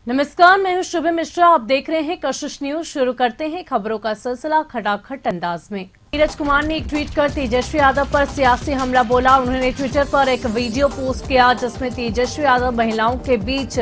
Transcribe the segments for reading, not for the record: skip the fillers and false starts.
नमस्कार, मैं हूं शुभ मिश्रा। आप देख रहे हैं कशिश न्यूज। शुरू करते हैं खबरों का सिलसिला खटाखट अंदाज में। नीरज कुमार ने एक ट्वीट कर तेजस्वी यादव पर सियासी हमला बोला। उन्होंने ट्विटर पर एक वीडियो पोस्ट किया जिसमें तेजस्वी यादव महिलाओं के बीच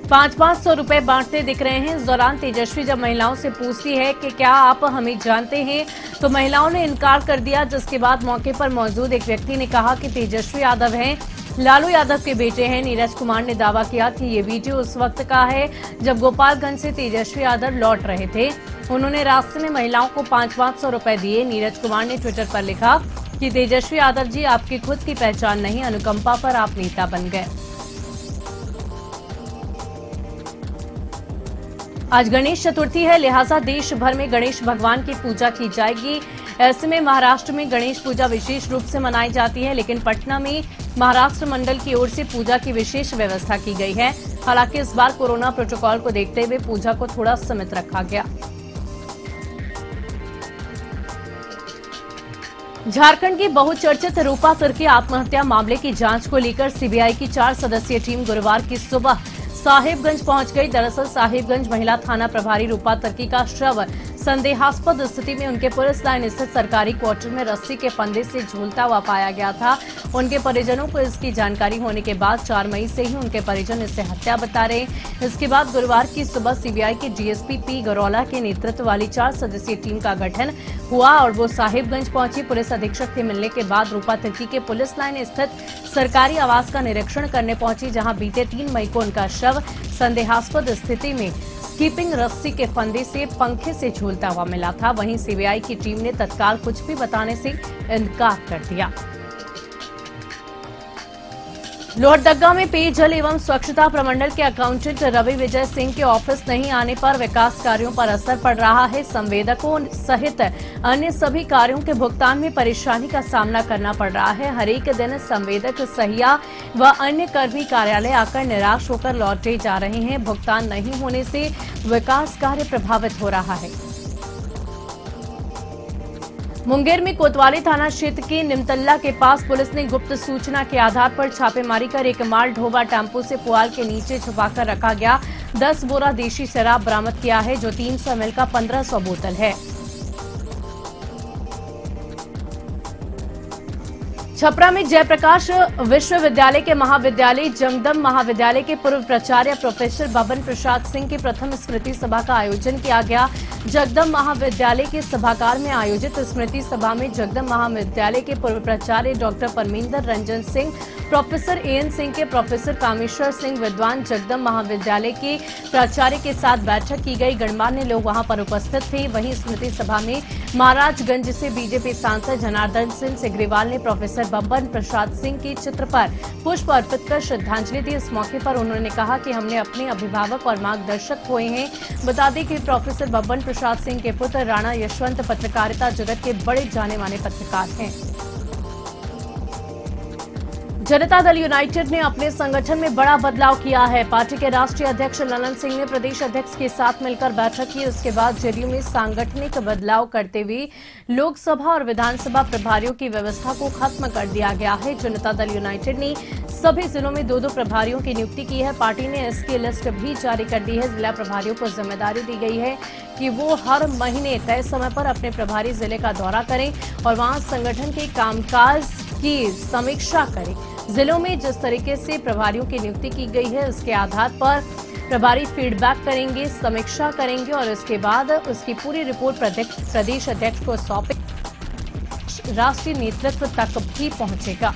500 रुपए बांटते दिख रहे हैं। इस दौरान तेजस्वी जब महिलाओं से पूछती है कि क्या आप हमें जानते हैं, तो महिलाओं ने इनकार कर दिया, जिसके बाद मौके पर मौजूद एक व्यक्ति ने कहा कि तेजस्वी यादव हैं, लालू यादव के बेटे हैं। नीरज कुमार ने दावा किया कि ये वीडियो उस वक्त का है जब गोपालगंज से तेजस्वी यादव लौट रहे थे। उन्होंने रास्ते में महिलाओं को 500 रुपए दिए। नीरज कुमार ने ट्विटर पर लिखा कि तेजस्वी यादव जी, आपकी खुद की पहचान नहीं, अनुकंपा पर आप नेता बन गए। आज गणेश चतुर्थी है, लिहाजा देश भर में गणेश भगवान की पूजा की जाएगी। ऐसे में महाराष्ट्र में गणेश पूजा विशेष रूप से मनाई जाती है, लेकिन पटना में महाराष्ट्र मंडल की ओर से पूजा की विशेष व्यवस्था की गई है। हालांकि इस बार कोरोना प्रोटोकॉल को देखते हुए पूजा को थोड़ा सीमित रखा गया। झारखंड की बहुचर्चित रूपा तुर्की आत्महत्या मामले की जांच को लेकर सीबीआई की 4 सदस्यीय टीम गुरुवार की सुबह साहिबगंज पहुंच गई। दरअसल साहिबगंज महिला थाना प्रभारी रूपा तुर्की का शव संदेहास्पद स्थिति में उनके पुलिस लाइन स्थित सरकारी क्वार्टर में रस्सी के फंदे से झूलता हुआ पाया गया था। उनके परिजनों को इसकी जानकारी होने के बाद 4 मई से ही उनके परिजन इसे हत्या बता रहे। इसके बाद गुरुवार की सुबह सीबीआई के डीएसपी पी गरौला के नेतृत्व वाली 4 सदस्यीय टीम का गठन हुआ और वो साहिबगंज पहुंची। पुलिस अधीक्षक के मिलने के बाद रूपा तुर्की के पुलिस लाइन स्थित सरकारी आवास का निरीक्षण करने पहुंची, जहां बीते 3 मई को उनका शव संदेहास्पद स्थिति में स्कीपिंग रस्सी के फंदे से पंखे से झूलता हुआ मिला था। वहीं सीबीआई की टीम ने तत्काल कुछ भी बताने से इनकार कर दिया। लोहरदगा में पेयजल एवं स्वच्छता प्रमंडल के अकाउंटेंट रवि विजय सिंह के ऑफिस नहीं आने पर विकास कार्यों पर असर पड़ रहा है। संवेदकों सहित अन्य सभी कार्यों के भुगतान में परेशानी का सामना करना पड़ रहा है। हर एक दिन संवेदक, सहिया व अन्य कर्मी कार्यालय आकर निराश होकर लौटे जा रहे हैं। भुगतान नहीं होने से विकास कार्य प्रभावित हो रहा है। मुंगेर में कोतवाली थाना क्षेत्र के निमतल्ला के पास पुलिस ने गुप्त सूचना के आधार पर छापेमारी कर एक माल ढोबा टेम्पो से पुआल के नीचे छुपाकर रखा गया 10 बोरा देशी शराब बरामद किया है, जो 300 ml का 1500 बोतल है। छपरा में जयप्रकाश विश्वविद्यालय के महाविद्यालय जगदम्ब महाविद्यालय के पूर्व प्राचार्य प्रोफेसर बबन प्रसाद सिंह की प्रथम स्मृति सभा का आयोजन किया गया। जगदम्ब महाविद्यालय के सभागार में आयोजित स्मृति सभा में जगदम्ब महाविद्यालय के पूर्व प्राचार्य doctor Parminder Ranjan Singh, professor A N Singh के प्रोफेसर कामेश्वर सिंह, विद्वान जगदम्ब महाविद्यालय के प्राचार्य के साथ बैठक की गई। गणमान्य लोग वहां पर उपस्थित थे। वहीं स्मृति सभा में महाराजगंज से बीजेपी सांसद जनार्दन सिंह सिग्रीवाल ने प्रोफेसर बबन प्रसाद सिंह के चित्र पर पुष्प अर्पित कर श्रद्धांजलि दी। इस मौके पर उन्होंने कहा कि हमने अपने अभिभावक और मार्गदर्शक खोए हैं। बता दें कि प्रोफेसर बबन प्रसाद सिंह के पुत्र राणा यशवंत पत्रकारिता जगत के बड़े जाने माने पत्रकार हैं। जनता दल यूनाइटेड ने अपने संगठन में बड़ा बदलाव किया है। पार्टी के राष्ट्रीय अध्यक्ष ललन सिंह ने प्रदेश अध्यक्ष के साथ मिलकर बैठक की। उसके बाद जेडीयू में सांगठनिक बदलाव करते हुए लोकसभा और विधानसभा प्रभारियों की व्यवस्था को खत्म कर दिया गया है। जनता दल यूनाइटेड ने सभी जिलों में 2-2 प्रभारियों की नियुक्ति की है। पार्टी ने इसकी लिस्ट भी जारी कर दी है। जिला प्रभारियों को जिम्मेदारी दी गई है कि वो हर महीने तय समय पर अपने प्रभारी जिले का दौरा करें और वहां संगठन के कामकाज की समीक्षा करें। जिलों में जिस तरीके से प्रभारियों की नियुक्ति की गई है, उसके आधार पर प्रभारी फीडबैक करेंगे, समीक्षा करेंगे और इसके बाद उसकी पूरी रिपोर्ट प्रदेश अध्यक्ष को सौंपे राष्ट्रीय नेतृत्व तक भी पहुंचेगा।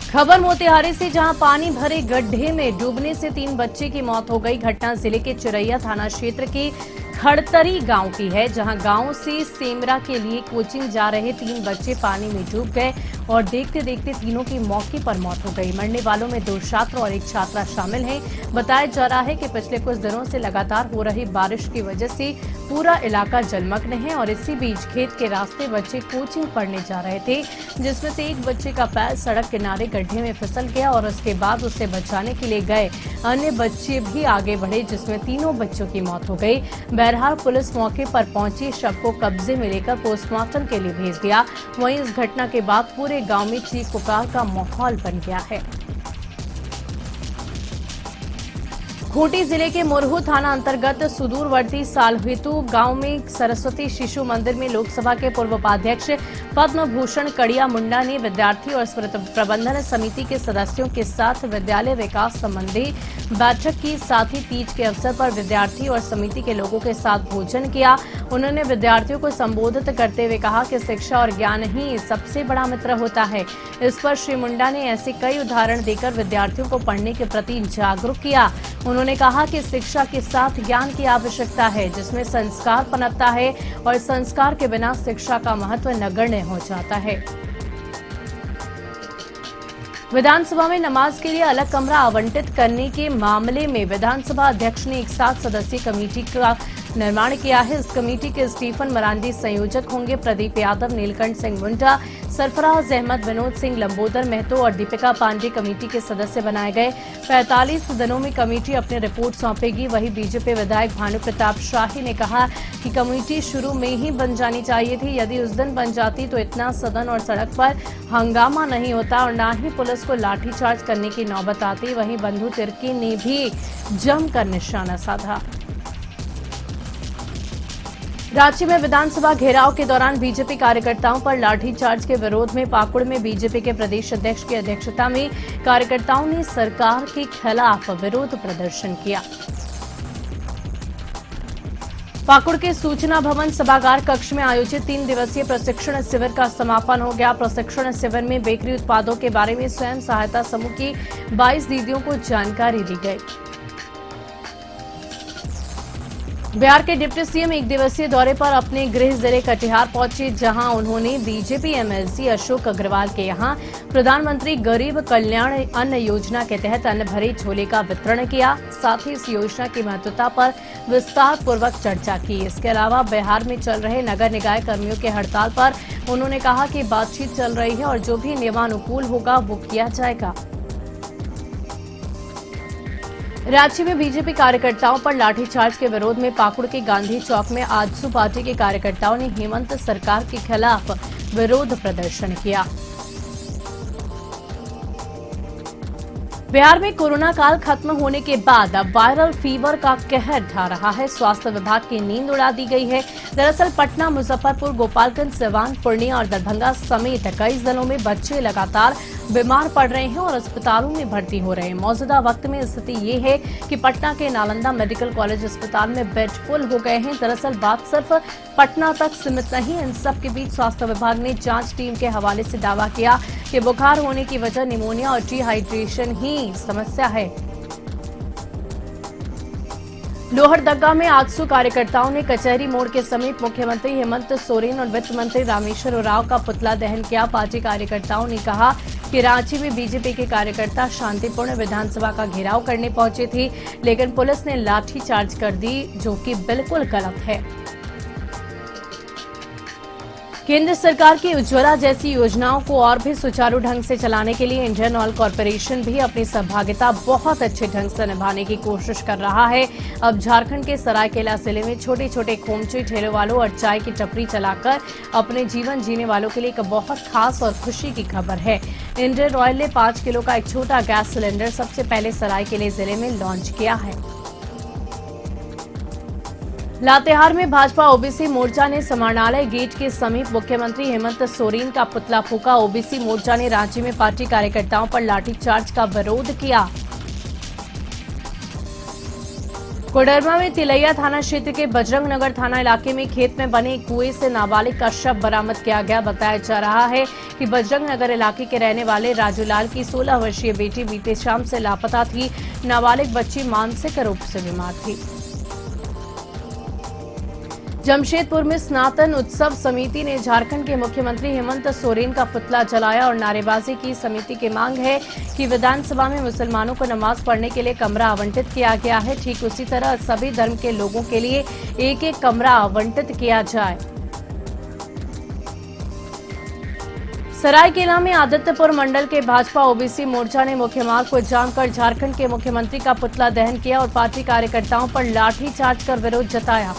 खबर मोतिहारी से, जहां पानी भरे गड्ढे में डूबने से 3 बच्चे की मौत हो गई। घटना जिले के चिरैया थाना क्षेत्र के खड़तरी गांव की है, जहां गांव से सेमरा के लिए कोचिंग जा रहे 3 बच्चे पानी में डूब गए। और देखते देखते तीनों की मौके पर मौत हो गई। मरने वालों में 2 छात्र और 1 छात्रा शामिल हैं। बताया जा रहा है कि पिछले कुछ दिनों से लगातार हो रही बारिश की वजह से पूरा इलाका जलमग्न है और इसी बीच खेत के रास्ते बच्चे कोचिंग पढ़ने जा रहे थे, जिसमें से एक बच्चे का पैर सड़क किनारे गड्ढे में फिसल गया और उसके बाद उसे बचाने के लिए गए अन्य बच्चे भी आगे बढ़े, जिसमें तीनों बच्चों की मौत हो गई। बहरहाल पुलिस मौके पर पहुंची, शव को कब्जे में लेकर पोस्टमार्टम के लिए भेज दिया। वहीं इस घटना के बाद पूरे गांव में चीख पुकार का माहौल बन गया है। खूंटी जिले के मुरहू थाना अंतर्गत सुदूरवर्ती सालहेतु गांव में सरस्वती शिशु मंदिर में लोकसभा के पूर्व उपाध्यक्ष पद्म भूषण कड़िया मुंडा ने विद्यार्थी और प्रबंधन समिति के सदस्यों के साथ विद्यालय विकास संबंधी बैठक की। साथ ही तीज के अवसर पर विद्यार्थी और समिति के लोगों के साथ भोजन किया। उन्होंने विद्यार्थियों को संबोधित करते हुए कहा कि शिक्षा और ज्ञान ही सबसे बड़ा मित्र होता है। इस पर श्री मुंडा ने ऐसे कई उदाहरण देकर विद्यार्थियों को पढ़ने के प्रति जागरूक किया। उन्होंने कहा कि शिक्षा के साथ ज्ञान की आवश्यकता है, जिसमें संस्कार पनपता है और संस्कार के बिना शिक्षा का महत्व नगण्य हो जाता है। विधानसभा में नमाज के लिए अलग कमरा आवंटित करने के मामले में विधानसभा अध्यक्ष ने एक 7 सदस्यीय कमेटी का निर्माण किया है। इस कमेटी के स्टीफन मरांडी संयोजक होंगे। प्रदीप यादव, नीलकंठ सिंह मुंडा, सरफराज अहमद, विनोद सिंह, लंबोदर महतो और दीपिका पांडे कमेटी के सदस्य बनाए गए। 45 दिनों में कमेटी अपनी रिपोर्ट सौंपेगी। वहीं बीजेपी विधायक भानु प्रताप शाही ने कहा कि कमेटी शुरू में ही बन जानी चाहिए थी। यदि उस दिन बन जाती तो इतना सदन और सड़क पर हंगामा नहीं होता और न ही पुलिस को लाठीचार्ज करने की नौबत आती। वहीं बंधु तिर्की ने भी जमकर निशाना साधा। रांची में विधानसभा घेराव के दौरान बीजेपी कार्यकर्ताओं पर लाठीचार्ज के विरोध में पाकुड़ में बीजेपी के प्रदेश अध्यक्ष की अध्यक्षता में कार्यकर्ताओं ने सरकार के खिलाफ विरोध प्रदर्शन किया। पाकुड़ के सूचना भवन सभागार कक्ष में आयोजित 3 दिवसीय प्रशिक्षण शिविर का समापन हो गया। प्रशिक्षण शिविर में बेकरी उत्पादों के बारे में स्वयं सहायता समूह की 22 दीदियों को जानकारी दी गई। बिहार के डिप्टी सीएम 1 दिवसीय दौरे पर अपने गृह जिले कटिहार पहुंचे, जहां उन्होंने बीजेपी एमएलसी अशोक अग्रवाल के यहां प्रधानमंत्री गरीब कल्याण अन्न योजना के तहत अन्न भरे झोले का वितरण किया। साथ ही इस योजना की महत्वता पर विस्तार पूर्वक चर्चा की। इसके अलावा बिहार में चल रहे नगर निकाय कर्मियों के हड़ताल पर उन्होंने कहा कि बातचीत चल रही है और जो भी नियमानुकूल होगा वो किया जाएगा। रांची में बीजेपी कार्यकर्ताओं पर लाठीचार्ज के विरोध में पाकुड़ के गांधी चौक में आजसू पार्टी के कार्यकर्ताओं ने हेमंत सरकार के खिलाफ विरोध प्रदर्शन किया। बिहार में कोरोना काल खत्म होने के बाद अब वायरल फीवर का कहर ढा रहा है। स्वास्थ्य विभाग की नींद उड़ा दी गई है। दरअसल पटना, मुजफ्फरपुर, गोपालगंज, सिवान, पूर्णिया और दरभंगा समेत कई जिलों में बच्चे लगातार बीमार पड़ रहे हैं और अस्पतालों में भर्ती हो रहे हैं। मौजूदा वक्त में स्थिति ये है कि पटना के नालंदा मेडिकल कॉलेज अस्पताल में बेड फुल हो गए हैं। दरअसल बात सिर्फ पटना तक सीमित नहीं। इन सब के बीच स्वास्थ्य विभाग ने जांच टीम के हवाले से दावा किया कि बुखार होने की वजह निमोनिया और डिहाइड्रेशन ही समस्या है। लोहरदगा में आजसू कार्यकर्ताओं ने कचहरी मोड़ के समीप मुख्यमंत्री हेमंत सोरेन और वित्त मंत्री रामेश्वर उरांव का पुतला दहन किया। पार्टी कार्यकर्ताओं ने कहा कि रांची में बीजेपी के कार्यकर्ता शांतिपूर्ण विधानसभा का घेराव करने पहुंचे थे, लेकिन पुलिस ने लाठीचार्ज कर दी, जो कि बिल्कुल गलत है। केंद्र सरकार की उज्ज्वला जैसी योजनाओं को और भी सुचारू ढंग से चलाने के लिए इंडियन ऑयल कॉरपोरेशन भी अपनी सहभागिता बहुत अच्छे ढंग से निभाने की कोशिश कर रहा है। अब झारखंड के सरायकेला जिले में छोटे छोटे खोमची ठेले वालों और चाय की टपरी चलाकर अपने जीवन जीने वालों के लिए एक बहुत खास और खुशी की खबर है। इंडियन ऑयल ने 5 किलो का एक छोटा गैस सिलेंडर सबसे पहले सरायकेला जिले में लॉन्च किया है। लातेहार में भाजपा ओबीसी मोर्चा ने समाहरणालय गेट के समीप मुख्यमंत्री हेमंत सोरेन का पुतला फूंका। ओबीसी मोर्चा ने रांची में पार्टी कार्यकर्ताओं पर लाठीचार्ज का विरोध किया। कोडरमा में तिलैया थाना क्षेत्र के बजरंग नगर थाना इलाके में खेत में बने एक कुएं से नाबालिग का शव बरामद किया गया। बताया जा रहा है कि बजरंग नगर इलाके के रहने वाले राजूलाल की 16 वर्षीय बेटी बीते शाम से लापता थी। नाबालिग बच्ची मानसिक रूप से बीमार थी। जमशेदपुर में स्नातन उत्सव समिति ने झारखंड के मुख्यमंत्री हेमंत सोरेन का पुतला जलाया और नारेबाजी की। समिति की मांग है कि विधानसभा में मुसलमानों को नमाज पढ़ने के लिए कमरा आवंटित किया गया है, ठीक उसी तरह सभी धर्म के लोगों के लिए एक एक कमरा आवंटित किया जाए। सरायकेला में आदित्यपुर मंडल के भाजपा ओबीसी मोर्चा ने मुख्य मार्ग को जाम कर झारखंड के मुख्यमंत्री का पुतला दहन किया और पार्टी कार्यकर्ताओं पर लाठीचार्ज कर विरोध जताया।